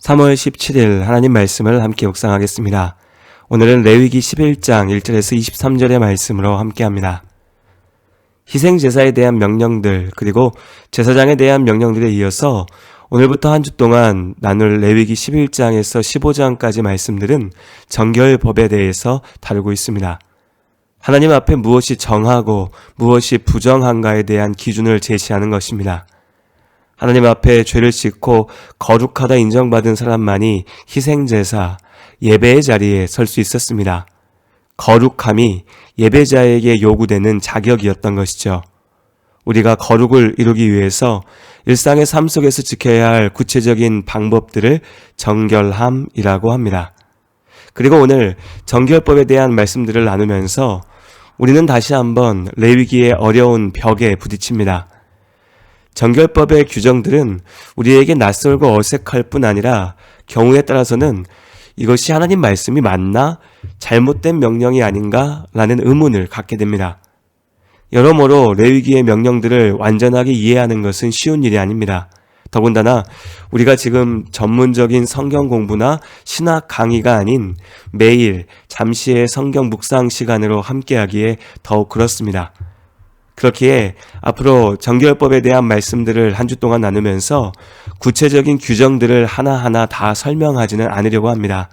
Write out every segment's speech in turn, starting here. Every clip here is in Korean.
3월 17일 하나님 말씀을 함께 묵상하겠습니다. 오늘은 레위기 11장 1절에서 23절의 말씀으로 함께합니다. 희생제사에 대한 명령들 그리고 제사장에 대한 명령들에 이어서 오늘부터 한 주 동안 나눌 레위기 11장에서 15장까지 말씀들은 정결법에 대해서 다루고 있습니다. 하나님 앞에 무엇이 정하고 무엇이 부정한가에 대한 기준을 제시하는 것입니다. 하나님 앞에 죄를 짓고 거룩하다 인정받은 사람만이 희생제사, 예배의 자리에 설 수 있었습니다. 거룩함이 예배자에게 요구되는 자격이었던 것이죠. 우리가 거룩을 이루기 위해서 일상의 삶 속에서 지켜야 할 구체적인 방법들을 정결함이라고 합니다. 그리고 오늘 정결법에 대한 말씀들을 나누면서 우리는 다시 한번 레위기의 어려운 벽에 부딪힙니다. 정결법의 규정들은 우리에게 낯설고 어색할 뿐 아니라 경우에 따라서는 이것이 하나님 말씀이 맞나? 잘못된 명령이 아닌가? 라는 의문을 갖게 됩니다. 여러모로 레위기의 명령들을 완전하게 이해하는 것은 쉬운 일이 아닙니다. 더군다나 우리가 지금 전문적인 성경 공부나 신학 강의가 아닌 매일 잠시의 성경 묵상 시간으로 함께하기에 더욱 그렇습니다. 그렇기에 앞으로 정결법에 대한 말씀들을 한 주 동안 나누면서 구체적인 규정들을 하나하나 다 설명하지는 않으려고 합니다.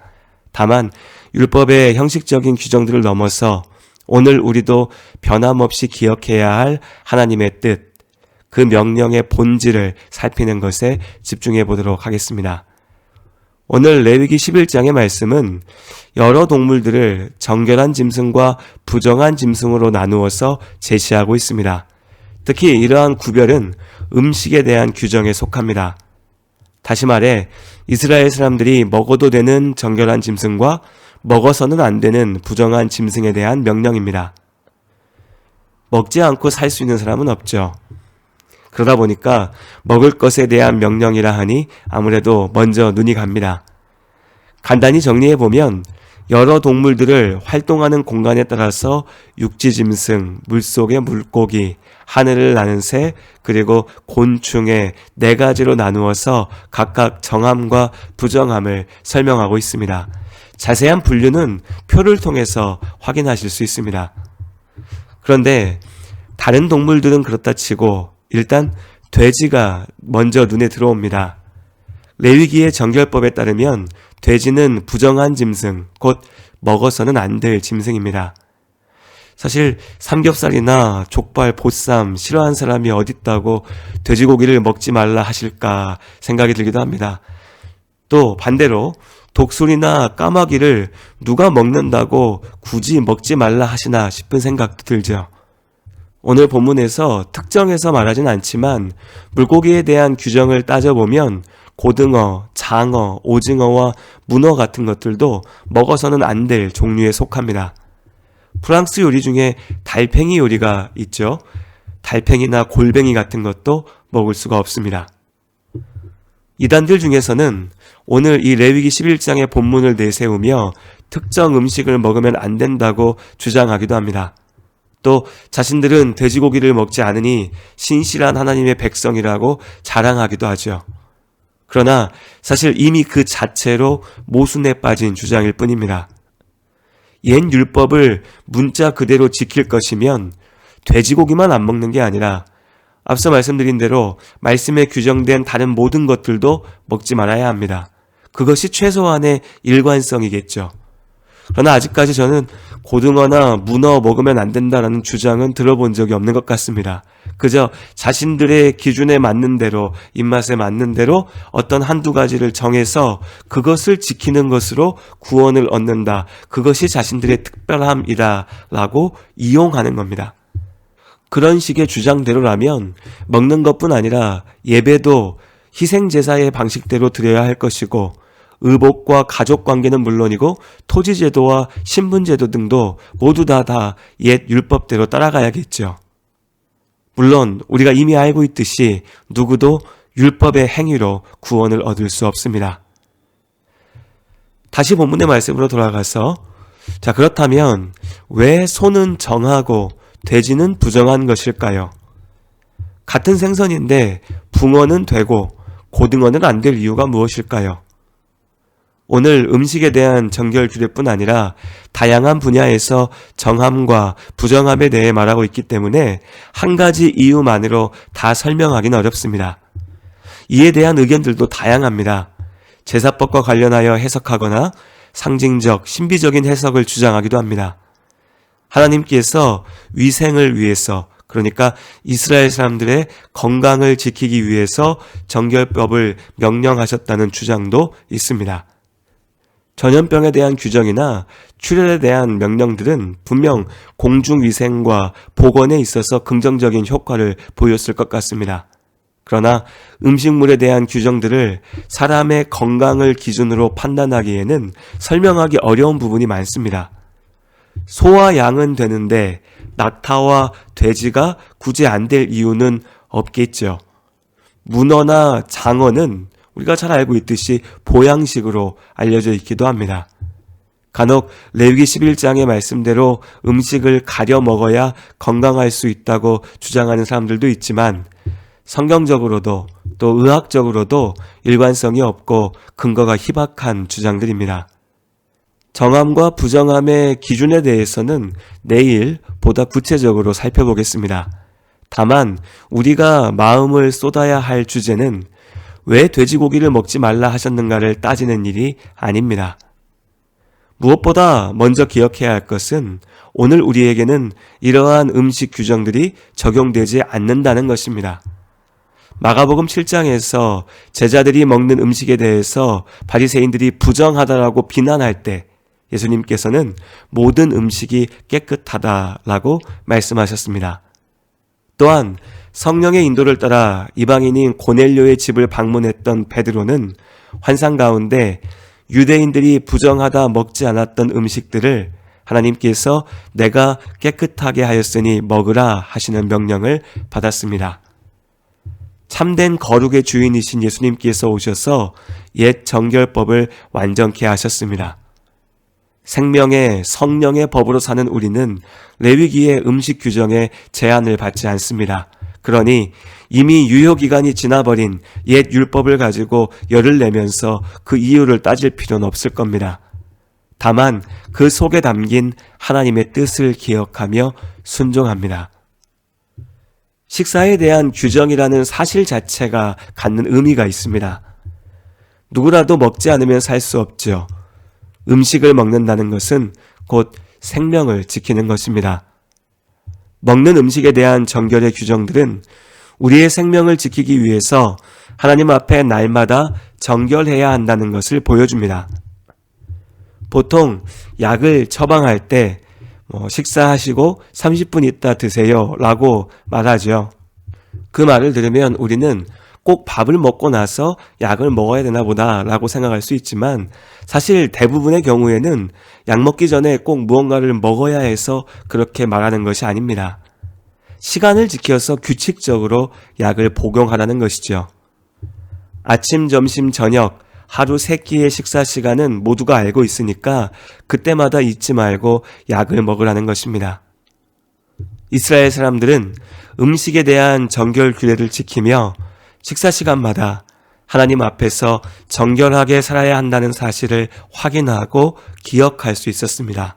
다만 율법의 형식적인 규정들을 넘어서 오늘 우리도 변함없이 기억해야 할 하나님의 뜻, 그 명령의 본질을 살피는 것에 집중해 보도록 하겠습니다. 오늘 레위기 11장의 말씀은 여러 동물들을 정결한 짐승과 부정한 짐승으로 나누어서 제시하고 있습니다. 특히 이러한 구별은 음식에 대한 규정에 속합니다. 다시 말해 이스라엘 사람들이 먹어도 되는 정결한 짐승과 먹어서는 안 되는 부정한 짐승에 대한 명령입니다. 먹지 않고 살 수 있는 사람은 없죠. 그러다 보니까 먹을 것에 대한 명령이라 하니 아무래도 먼저 눈이 갑니다. 간단히 정리해보면 여러 동물들을 활동하는 공간에 따라서 육지짐승, 물속의 물고기, 하늘을 나는 새, 그리고 곤충의 4가지로 나누어서 각각 정함과 부정함을 설명하고 있습니다. 자세한 분류는 표를 통해서 확인하실 수 있습니다. 그런데 다른 동물들은 그렇다 치고 일단 돼지가 먼저 눈에 들어옵니다. 레위기의 정결법에 따르면 돼지는 부정한 짐승, 곧 먹어서는 안 될 짐승입니다. 사실 삼겹살이나 족발, 보쌈 싫어하는 사람이 어딨다고 돼지고기를 먹지 말라 하실까 생각이 들기도 합니다. 또 반대로 독수리나 까마귀를 누가 먹는다고 굳이 먹지 말라 하시나 싶은 생각도 들죠. 오늘 본문에서 특정해서 말하진 않지만 물고기에 대한 규정을 따져보면 고등어, 장어, 오징어와 문어 같은 것들도 먹어서는 안 될 종류에 속합니다. 프랑스 요리 중에 달팽이 요리가 있죠. 달팽이나 골뱅이 같은 것도 먹을 수가 없습니다. 이단들 중에서는 오늘 이 레위기 11장의 본문을 내세우며 특정 음식을 먹으면 안 된다고 주장하기도 합니다. 또 자신들은 돼지고기를 먹지 않으니 신실한 하나님의 백성이라고 자랑하기도 하죠. 그러나 사실 이미 그 자체로 모순에 빠진 주장일 뿐입니다. 옛 율법을 문자 그대로 지킬 것이면 돼지고기만 안 먹는 게 아니라 앞서 말씀드린 대로 말씀에 규정된 다른 모든 것들도 먹지 말아야 합니다. 그것이 최소한의 일관성이겠죠. 그러나 아직까지 저는 고등어나 문어 먹으면 안 된다라는 주장은 들어본 적이 없는 것 같습니다. 그저 자신들의 기준에 맞는 대로, 입맛에 맞는 대로 어떤 한두 가지를 정해서 그것을 지키는 것으로 구원을 얻는다. 그것이 자신들의 특별함이다 라고 이용하는 겁니다. 그런 식의 주장대로라면 먹는 것뿐 아니라 예배도 희생제사의 방식대로 드려야 할 것이고 의복과 가족관계는 물론이고 토지제도와 신분제도 등도 모두 다 옛 율법대로 따라가야겠죠. 물론 우리가 이미 알고 있듯이 누구도 율법의 행위로 구원을 얻을 수 없습니다. 다시 본문의 말씀으로 돌아가서 그렇다면 왜 소는 정하고 돼지는 부정한 것일까요? 같은 생선인데 붕어는 되고 고등어는 안 될 이유가 무엇일까요? 오늘 음식에 대한 정결 규례뿐 아니라 다양한 분야에서 정함과 부정함에 대해 말하고 있기 때문에 한 가지 이유만으로 다 설명하기는 어렵습니다. 이에 대한 의견들도 다양합니다. 제사법과 관련하여 해석하거나 상징적, 신비적인 해석을 주장하기도 합니다. 하나님께서 위생을 위해서, 그러니까 이스라엘 사람들의 건강을 지키기 위해서 정결법을 명령하셨다는 주장도 있습니다. 전염병에 대한 규정이나 출혈에 대한 명령들은 분명 공중위생과 보건에 있어서 긍정적인 효과를 보였을 것 같습니다. 그러나 음식물에 대한 규정들을 사람의 건강을 기준으로 판단하기에는 설명하기 어려운 부분이 많습니다. 소와 양은 되는데 낙타와 돼지가 굳이 안 될 이유는 없겠죠. 문어나 장어는 우리가 잘 알고 있듯이 보양식으로 알려져 있기도 합니다. 간혹 레위기 11장의 말씀대로 음식을 가려 먹어야 건강할 수 있다고 주장하는 사람들도 있지만 성경적으로도 또 의학적으로도 일관성이 없고 근거가 희박한 주장들입니다. 정함과 부정함의 기준에 대해서는 내일 보다 구체적으로 살펴보겠습니다. 다만 우리가 마음을 쏟아야 할 주제는 왜 돼지고기를 먹지 말라 하셨는가를 따지는 일이 아닙니다. 무엇보다 먼저 기억해야 할 것은 오늘 우리에게는 이러한 음식 규정들이 적용되지 않는다는 것입니다. 마가복음 7장에서 제자들이 먹는 음식에 대해서 바리새인들이 부정하다라고 비난할 때 예수님께서는 모든 음식이 깨끗하다라고 말씀하셨습니다. 또한 성령의 인도를 따라 이방인인 고넬료의 집을 방문했던 베드로는 환상 가운데 유대인들이 부정하다 먹지 않았던 음식들을 하나님께서 내가 깨끗하게 하였으니 먹으라 하시는 명령을 받았습니다. 참된 거룩의 주인이신 예수님께서 오셔서 옛 정결법을 완전케 하셨습니다. 생명의 성령의 법으로 사는 우리는 레위기의 음식 규정에 제한을 받지 않습니다. 그러니 이미 유효기간이 지나버린 옛 율법을 가지고 열을 내면서 그 이유를 따질 필요는 없을 겁니다. 다만 그 속에 담긴 하나님의 뜻을 기억하며 순종합니다. 식사에 대한 규정이라는 사실 자체가 갖는 의미가 있습니다. 누구라도 먹지 않으면 살 수 없죠. 음식을 먹는다는 것은 곧 생명을 지키는 것입니다. 먹는 음식에 대한 정결의 규정들은 우리의 생명을 지키기 위해서 하나님 앞에 날마다 정결해야 한다는 것을 보여줍니다. 보통 약을 처방할 때 식사하시고 30분 있다 드세요 라고 말하죠. 그 말을 들으면 우리는 꼭 밥을 먹고 나서 약을 먹어야 되나 보다 라고 생각할 수 있지만 사실 대부분의 경우에는 약 먹기 전에 꼭 무언가를 먹어야 해서 그렇게 말하는 것이 아닙니다. 시간을 지켜서 규칙적으로 약을 복용하라는 것이죠. 아침, 점심, 저녁 하루 3끼의 식사 시간은 모두가 알고 있으니까 그때마다 잊지 말고 약을 먹으라는 것입니다. 이스라엘 사람들은 음식에 대한 정결 규례를 지키며 식사 시간마다 하나님 앞에서 정결하게 살아야 한다는 사실을 확인하고 기억할 수 있었습니다.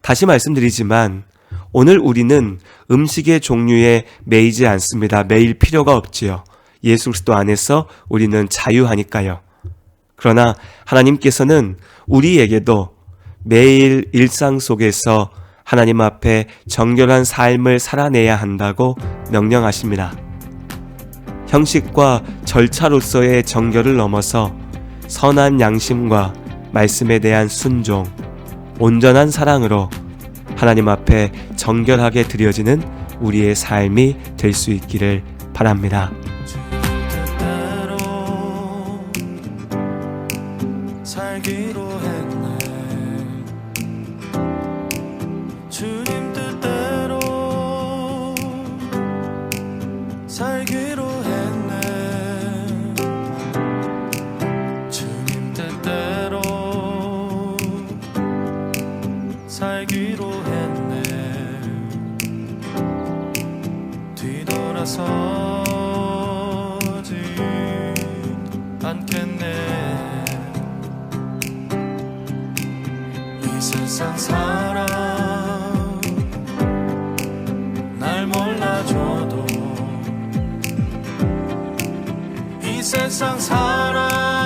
다시 말씀드리지만 오늘 우리는 음식의 종류에 매이지 않습니다. 매일 필요가 없지요. 예수 그리스도 안에서 우리는 자유하니까요. 그러나 하나님께서는 우리에게도 매일 일상 속에서 하나님 앞에 정결한 삶을 살아내야 한다고 명령하십니다. 형식과 절차로서의 정결을 넘어서 선한 양심과 말씀에 대한 순종, 온전한 사랑으로 하나님 앞에 정결하게 드려지는 우리의 삶이 될 수 있기를 바랍니다. 살기로 했네. 주님 뜻대로 살기로 했네. 주님 뜻대로 살기로 했네. 뒤돌아서지 않겠네. 이 세상 사람 날 몰라줘도 이 세상 사람